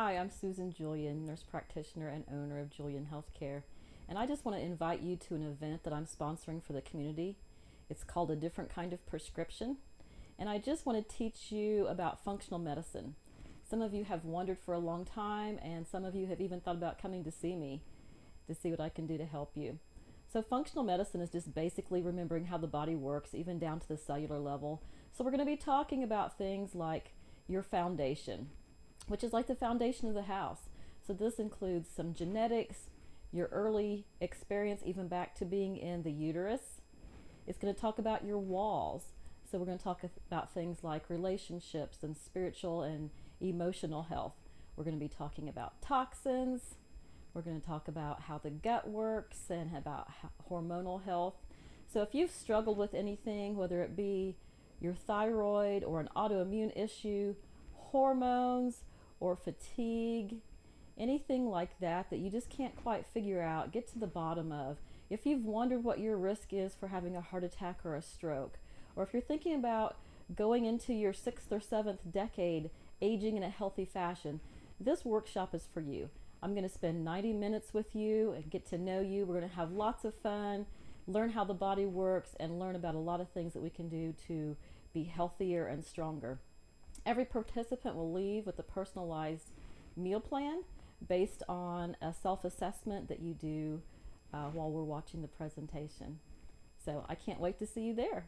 Hi, I'm Susan Julian, nurse practitioner and owner of Julian Healthcare. And I just want to invite you to an event that I'm sponsoring for the community. It's called A Different Kind of Prescription. And I just want to teach you about functional medicine. Some of you have wondered for a long time, and some of you have even thought about coming to see me to see what I can do to help you. So, functional medicine is just basically remembering how the body works, even down to the cellular level. So, we're going to be talking about things like your foundation, which is like the foundation of the house. So this includes some genetics, your early experience, even back to being in the uterus. It's going to talk about your walls. So we're going to talk about things like relationships and spiritual and emotional health. We're going to be talking about toxins. We're going to talk about how the gut works and about hormonal health. So if you've struggled with anything, whether it be your thyroid or an autoimmune issue, hormones, or fatigue, anything like that you just can't quite figure out, get to the bottom of. If you've wondered what your risk is for having a heart attack or a stroke, or if you're thinking about going into your sixth or seventh decade aging in a healthy fashion, this workshop is for you. I'm going to spend 90 minutes with you and get to know you. We're going to have lots of fun, learn how the body works, and learn about a lot of things that we can do to be healthier and stronger. Every participant will leave with a personalized meal plan based on a self assessment that you do while we're watching the presentation. So I can't wait to see you there.